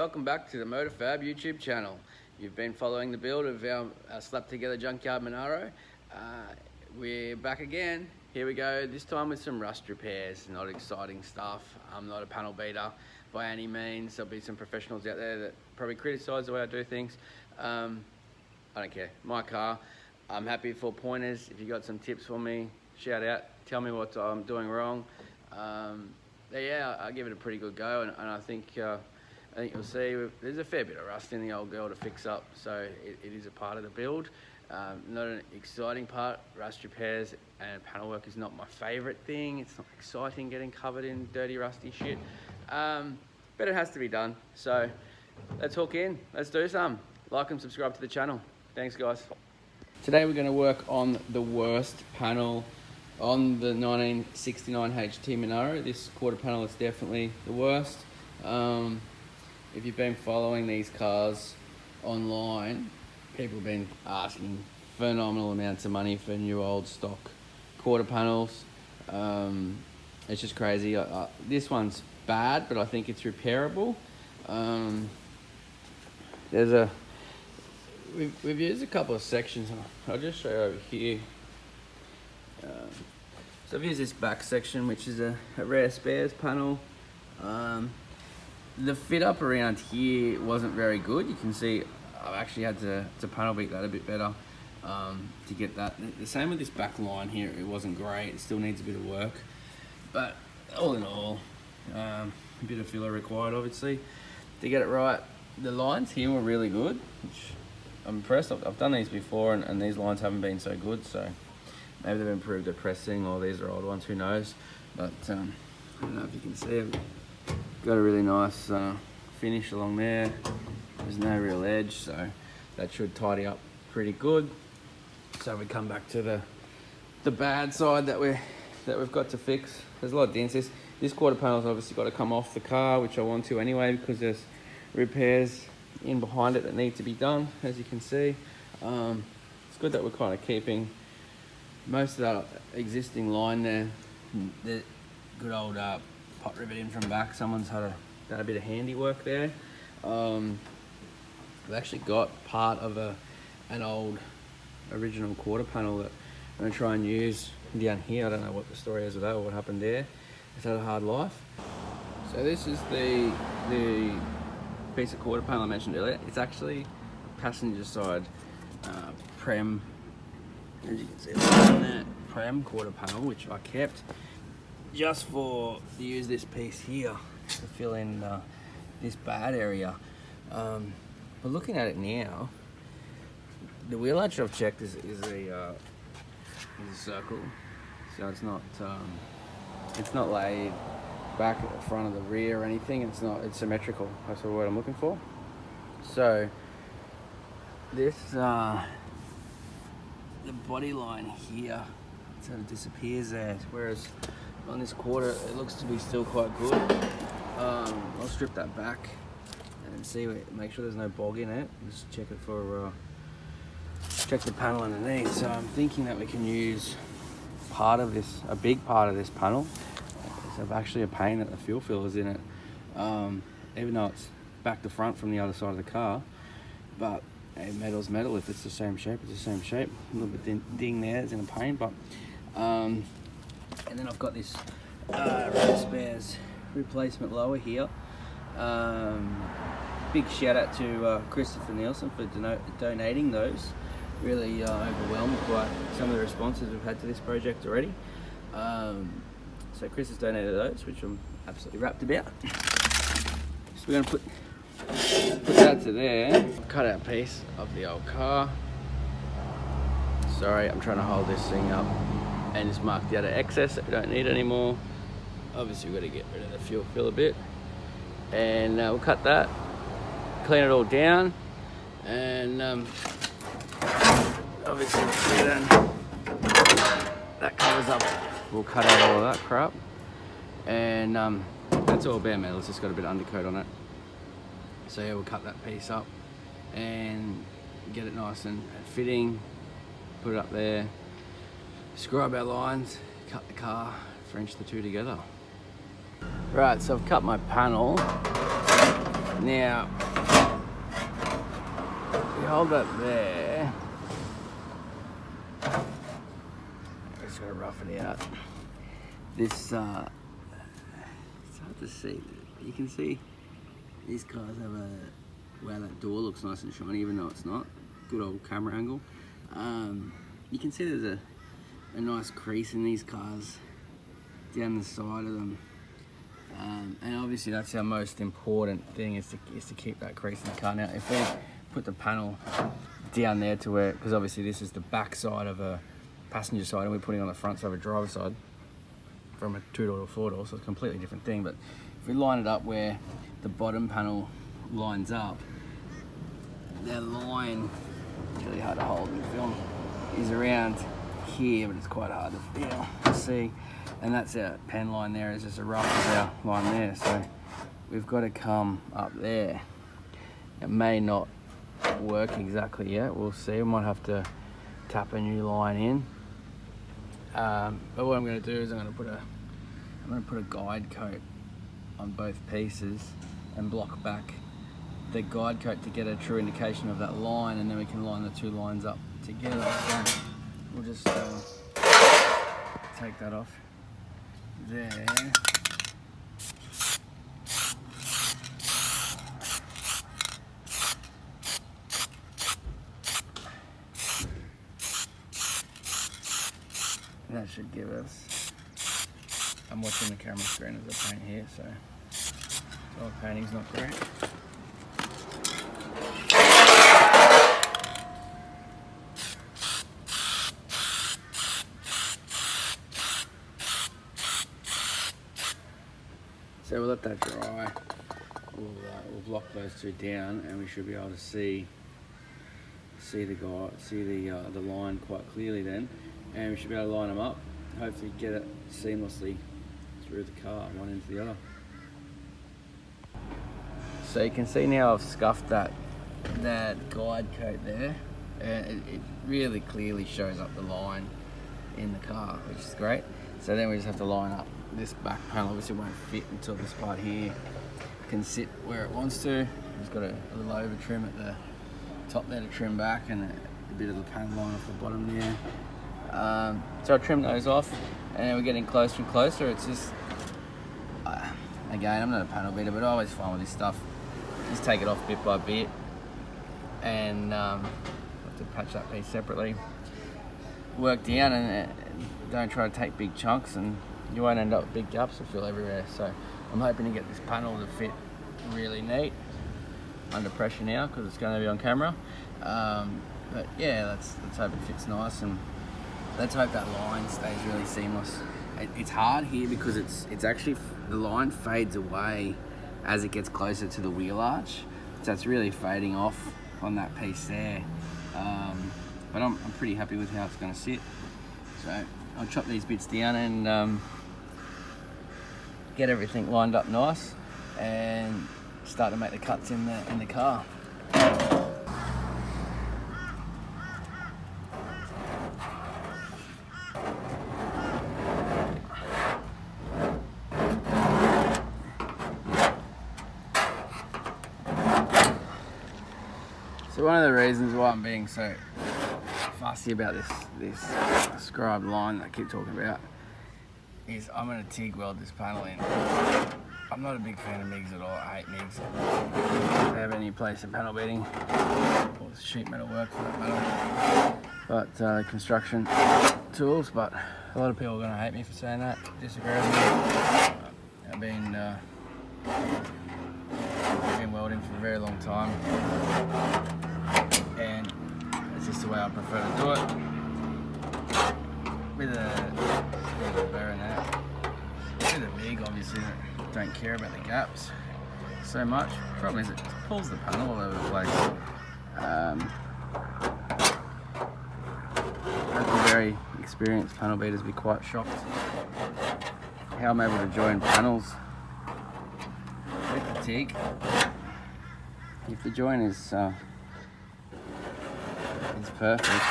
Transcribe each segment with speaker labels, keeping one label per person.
Speaker 1: welcome back to the MotorFab YouTube channel. You've been following the build of our slapped together junkyard Monaro. We're back again. Here we go, this time with some rust repairs. Not exciting stuff. I'm not a panel beater by any means. There'll be some professionals out there that probably criticise the way I do things. I don't care, my car. I'm happy for pointers. If you got some tips for me, shout out, tell me what I'm doing wrong. Yeah, I give it a pretty good go, and I think you'll see there's a fair bit of rust in the old girl to fix up, so it is a part of the build. Not an exciting part. Rust repairs and panel work is not my favourite thing. It's not exciting getting covered in dirty rusty shit, but it has to be done. So let's hook in, let's do some. Like and subscribe to the channel. Thanks guys. Today we're going to work on the worst panel on the 1969 HT Monaro. This quarter panel is definitely the worst. If you've been following these cars online, people have been asking phenomenal amounts of money for new old stock quarter panels. It's just crazy. This one's bad, but I think it's repairable. We've used a couple of sections. I'll just show you over here. So I've used this back section, which is a rare spares panel. The fit up around here wasn't very good. You can see I've actually had to panel beat that a bit better to get that. The same with this back line here, it wasn't great. It still needs a bit of work. But all in all, a bit of filler required obviously to get it right. The lines here were really good, which I'm impressed. I've done these before and these lines haven't been so good, so maybe they've improved at pressing, or these are old ones, who knows. But I don't know if you can see it. Got a really nice finish along there. There's no real edge, so that should tidy up pretty good. So we come back to the bad side that we've got to fix. There's a lot of dents. This quarter panel's obviously got to come off the car, which I want to anyway, because there's repairs in behind it that need to be done, as you can see. It's good that we're kind of keeping most of that existing line there. The good old pot rivet in from back. Someone's done a bit of handiwork there. I've actually got part of an old original quarter panel that I'm going to try and use down here. I don't know what the story is with that or what happened there. It's had a hard life. So this is the piece of quarter panel I mentioned earlier. It's actually a passenger side prem, as you can see on that prem quarter panel, which I kept just to use this piece here to fill in this bad area. But looking at it now, the wheel arch I've checked is a circle, so it's not laid back at the front of the rear or anything. It's symmetrical. That's the word I'm looking for. So this the body line here sort of disappears there, whereas on this quarter it looks to be still quite good. I'll strip that back and see, make sure there's no bog in it. Just check it for check the panel underneath. So I'm thinking that we can use a big part of this panel. It's actually a pain that the fuel filler's in it, even though it's back to front from the other side of the car. But metal's metal. If it's the same shape, it's the same shape. A little bit ding there, it's in a pain. But and then I've got this rare spares replacement lower here. Big shout out to Christopher Nielsen for donating those. Really overwhelmed by some of the responses we've had to this project already. So Chris has donated those, which I'm absolutely rapt about. So we're going to put that to there. Cut out a piece of the old car. Sorry, I'm trying to hold this thing up and just mark the other excess that we don't need anymore. Obviously we've got to get rid of the fuel filler bit, and we'll cut that, clean it all down, and obviously then that covers up. We'll cut out all of that crap, and that's all bare metal. It's just got a bit of undercoat on it. So yeah, we'll cut that piece up and get it nice and fitting, put it up there, scrub our lines, cut the car, French the two together. Right, so I've cut my panel. Now, we hold that there. Just gotta rough it out. This, it's hard to see. You can see these cars have a, wow, that door looks nice and shiny, even though it's not. Good old camera angle. You can see there's a nice crease in these cars down the side of them. And obviously that's our most important thing, is to keep that crease in the car. Now, if we put the panel down there to where, because obviously this is the back side of a passenger side and we're putting on the front side of a driver's side from a 2-door to a 4-door, so it's a completely different thing. But if we line it up where the bottom panel lines up, the line, it's really hard to hold in film, is around here, but it's quite hard to feel, to see. And that's our pen line there, is just a rough of our line there. So we've got to come up there. It may not work exactly yet, we'll see. We might have to tap a new line in. But what I'm going to do is I'm going to put a guide coat on both pieces and block back the guide coat to get a true indication of that line, and then we can line the two lines up together. So we'll just take that off there. That should give us, I'm watching the camera screen as I paint here, so painting's not great. So we'll let that dry. We'll block those two down, and we should be able to see the line quite clearly then, and we should be able to line them up. Hopefully, get it seamlessly through the car, one into the other. So you can see now I've scuffed that guide coat there, and it really clearly shows up the line in the car, which is great. So then we just have to line up this back panel. Obviously it won't fit until this part here can sit where it wants to. It's got a little over trim at the top there to trim back, and a bit of the panel line off the bottom there. So I trim those off, and then we're getting closer and closer. It's just, again, I'm not a panel beater, but I always find with this stuff, just take it off bit by bit, and have to patch that piece separately. Work down, and don't try to take big chunks, and you won't end up with big gaps that fill everywhere. So I'm hoping to get this panel to fit really neat under pressure now, because it's going to be on camera. But yeah, let's hope it fits nice, and let's hope that line stays really seamless. It's hard here because it's actually, the line fades away as it gets closer to the wheel arch, so it's really fading off on that piece there. But I'm pretty happy with how it's going to sit. So I'll chop these bits down and get everything lined up nice, and start to make the cuts in the car. So one of the reasons why I'm being so fussy about this scribe line that I keep talking about is I'm going to TIG weld this panel in. I'm not a big fan of MIGs at all. I hate MIGs. If they have any place in panel beating or sheet metal work for that matter, but construction tools. But a lot of people are going to hate me for saying that, disagree with me. I've been welding for a very long time, and it's just the way I prefer to do it. With a bearing there. With a MIG, obviously, I don't care about the gaps so much. The problem is it pulls the panel all over the place. I'd be very experienced panel beaters be quite shocked how I'm able to join panels with the TIG. If the joint is perfect,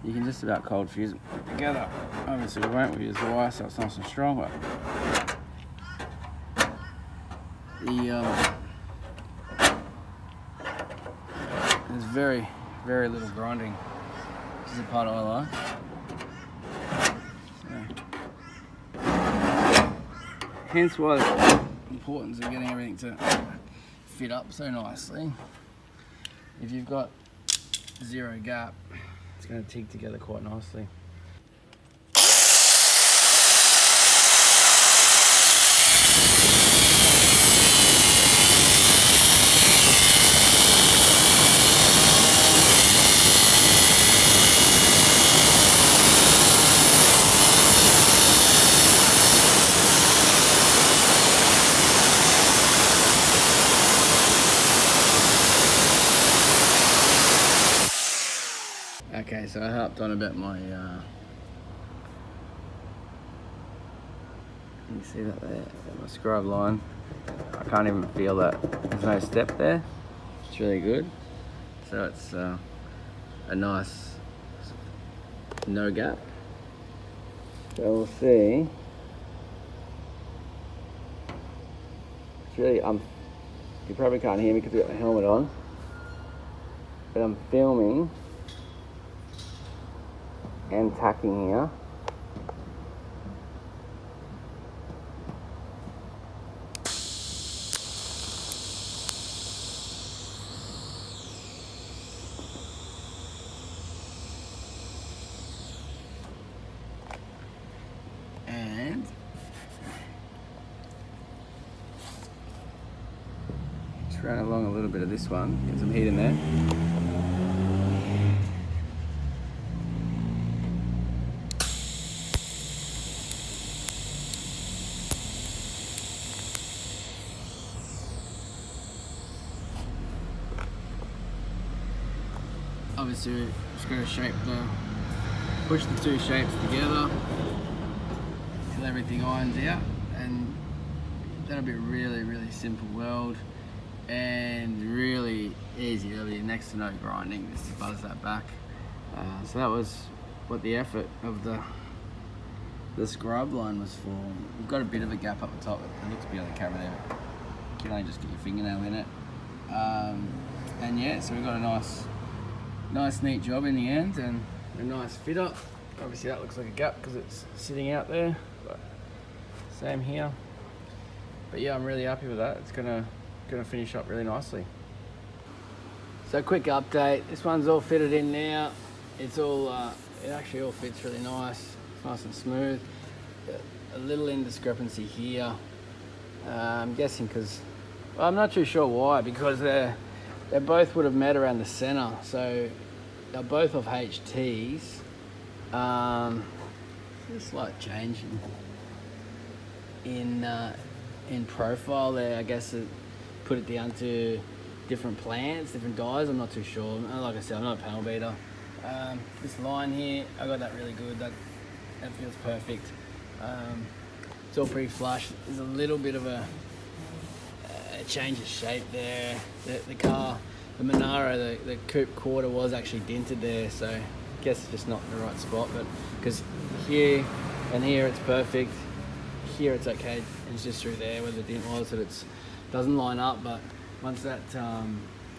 Speaker 1: you can just about cold fuse it together. Obviously we won't, we use the wire so it's nice and strong, but very, very little grinding, which is the part I like. Hence why the importance of getting everything to fit up so nicely. If you've got zero gap, it's going to tig together quite nicely. Okay, so I harped on about my, you see that there, my scribe line. I can't even feel that there's no step there. It's really good. So it's a nice no gap. So we'll see. It's really, you probably can't hear me because I've got my helmet on, but I'm filming and tacking here. And just run along a little bit of this one, get some heat in there. Obviously, just got to push the two shapes together till everything irons out, and that'll be a really, really simple weld and really easy. There'll be next to no grinding just to buzz that back. So that was what the effort of the scrub line was for. We've got a bit of a gap up the top. It looks beyond the camera there, but you can only just get your fingernail in it. And yeah, so we've got a nice neat job in the end, and a nice fit up. Obviously that looks like a gap because it's sitting out there, but same here. But yeah, I'm really happy with that. It's gonna finish up really nicely. So quick update, this one's all fitted in now. It's all, it actually all fits really nice. It's nice and smooth. A little indiscrepancy here. I'm guessing because, well, I'm not too sure why, because they both would have met around the center. So they're both of HTs. There's a slight change in profile there. I guess it put it down to different plants, different dyes. I'm not too sure. Like I said, I'm not a panel beater. This line here, I got that really good. That feels perfect. It's all pretty flush. There's a little bit of a change of shape there. The car, the Monaro, the coupe quarter was actually dented there, so I guess it's just not in the right spot. But because here and here it's perfect, here it's okay. It's just through there where the dent was that it doesn't line up. But once that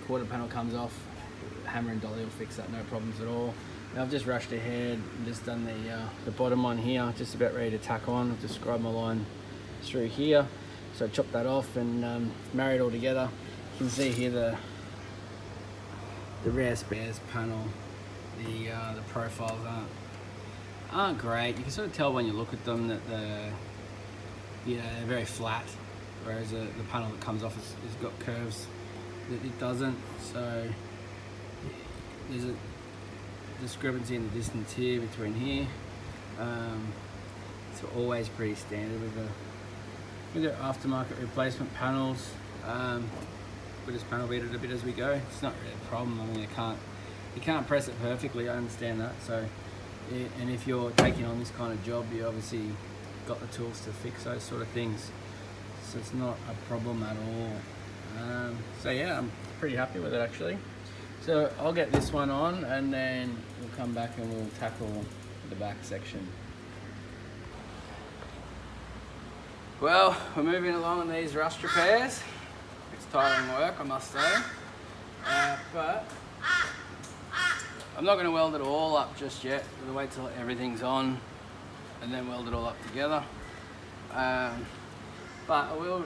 Speaker 1: quarter panel comes off, hammer and dolly will fix that, no problems at all. Now I've just rushed ahead and just done the bottom one here, just about ready to tack on. I've just scribed my line through here. So I chopped that off and married it all together. You can see here the rear spares panel, the profiles aren't great. You can sort of tell when you look at them that they're very flat, whereas the panel that comes off has got curves that it doesn't. So there's a discrepancy in the distance here between here. It's always pretty standard with the aftermarket replacement panels. We just panel beat it a bit as we go. It's not really a problem. I mean, you can't press it perfectly. I understand that. So, and if you're taking on this kind of job, you obviously got the tools to fix those sort of things. So it's not a problem at all. So yeah, I'm pretty happy with it actually. So I'll get this one on, and then we'll come back and we'll tackle the back section. Well, we're moving along on these rust repairs. It's tiring work, I must say, but I'm not going to weld it all up just yet. We'll wait till everything's on and then weld it all up together. But I will,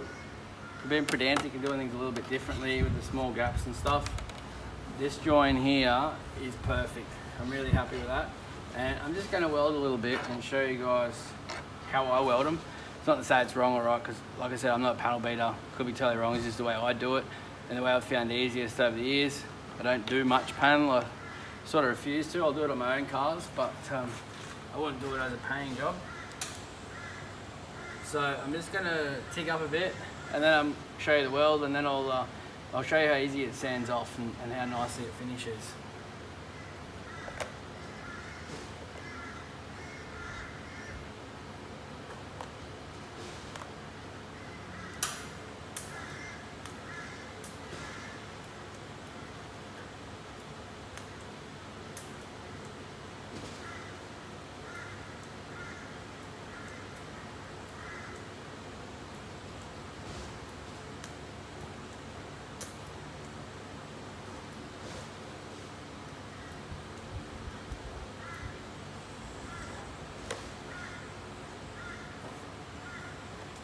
Speaker 1: being pedantic and doing things a little bit differently with the small gaps and stuff. This joint here is perfect. I'm really happy with that. And I'm just going to weld a little bit and show you guys how I weld them. It's not to say it's wrong or right, because like I said, I'm not a panel beater. Could be totally wrong. It's just the way I do it and the way I've found the easiest over the years. I don't do much panel. I sort of refuse to. I'll do it on my own cars, but I wouldn't do it as a paying job. So I'm just going to tick up a bit and then I'll show you the weld, and then I'll show you how easy it sands off and how nicely it finishes.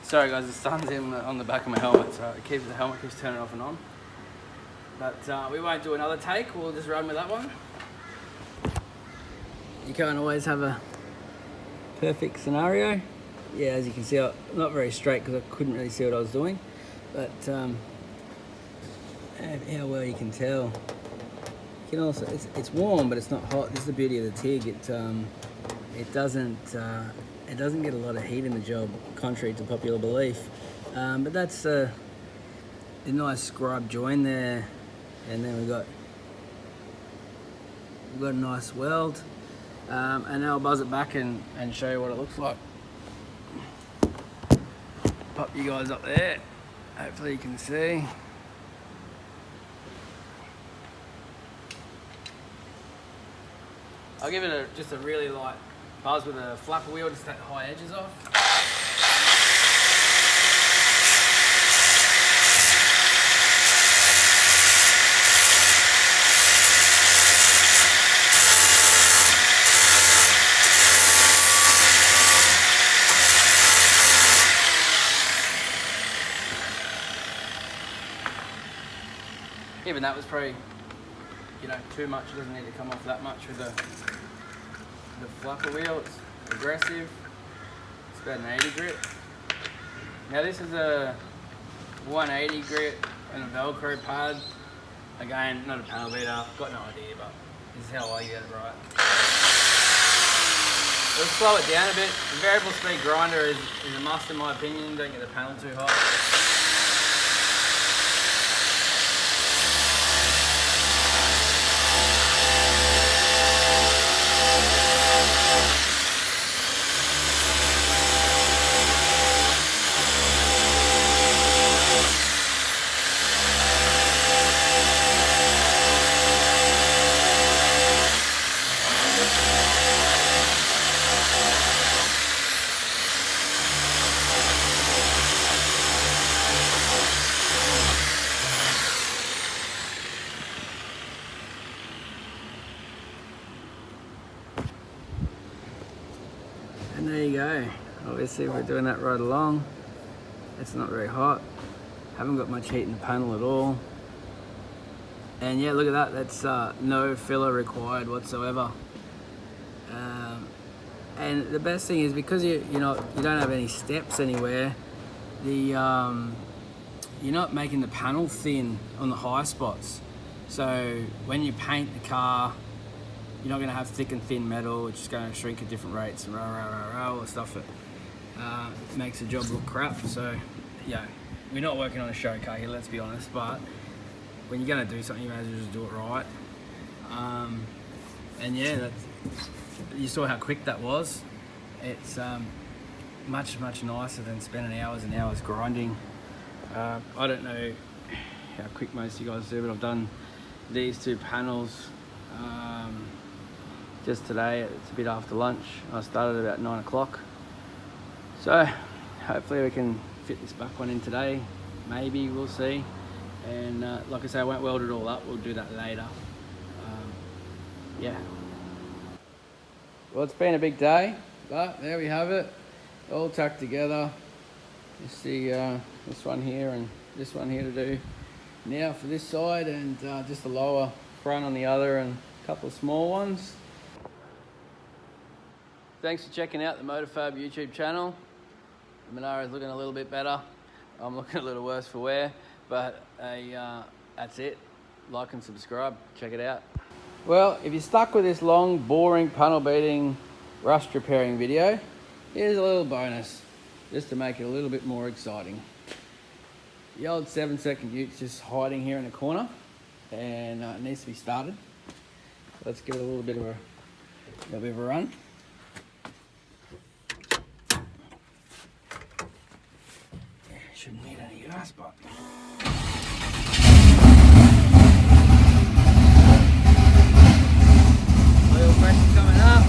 Speaker 1: Sorry guys, the sun's on the back of my helmet, so the helmet keeps turning off and on. But we won't do another take, we'll just run with that one. You can't always have a perfect scenario. Yeah, as you can see, I'm not very straight because I couldn't really see what I was doing. But how well you can tell. You can also, it's warm, but it's not hot. This is the beauty of the TIG. It doesn't get a lot of heat in the job, contrary to popular belief. But that's a nice scrub join there, and then we've got a nice weld. And now I'll buzz it back and show you what it looks like. Pop you guys up there. Hopefully you can see. I'll give it just a really light buzz with a flapper wheel just to take the high edges off. Even that was probably, too much. It doesn't need to come off that much with the flapper wheel. It's aggressive. It's about an 80 grit. Now this is a 180 grit and a Velcro pad. Again, not a panel beater, got no idea, but this is how I get it right. Let's slow it down a bit. The variable speed grinder is a must in my opinion. Don't get the panel too hot. And there you go. Obviously we're doing that right along. It's not very hot. Haven't got much heat in the panel at all. And yeah, look at that. That's no filler required whatsoever. And the best thing is because you don't have any steps anywhere. You're not making the panel thin on the high spots. So when you paint the car, you're not going to have thick and thin metal, which is going to shrink at different rates and all the stuff that makes the job look crap. So yeah, we're not working on a show car here, let's be honest, but when you're going to do something, you may as well just do it right. And yeah, you saw how quick that was. It's much nicer than spending hours and hours grinding. I don't know how quick most of you guys do, but I've done these two panels just today. It's a bit after lunch. I started about 9 o'clock. So hopefully we can fit this back one in today. Maybe, we'll see. And like I say, I won't weld it all up. We'll do that later. Yeah. Well, it's been a big day, but there we have it, all tucked together. You see this one here and this one here to do now for this side, and just the lower front on the other, and a couple of small ones. Thanks for checking out the Motorfab YouTube channel. The Monaro's looking a little bit better. I'm looking a little worse for wear, but that's it. Like and subscribe, check it out. Well, if you're stuck with this long, boring, panel beating, rust repairing video, here's a little bonus, just to make it a little bit more exciting. The old 7-second ute's just hiding here in the corner, and it needs to be started. Let's give it a little bit of a run. Shouldn't need any gas, but oil pressure coming up.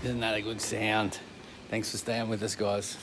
Speaker 1: Isn't that a good sound? Thanks for staying with us, guys.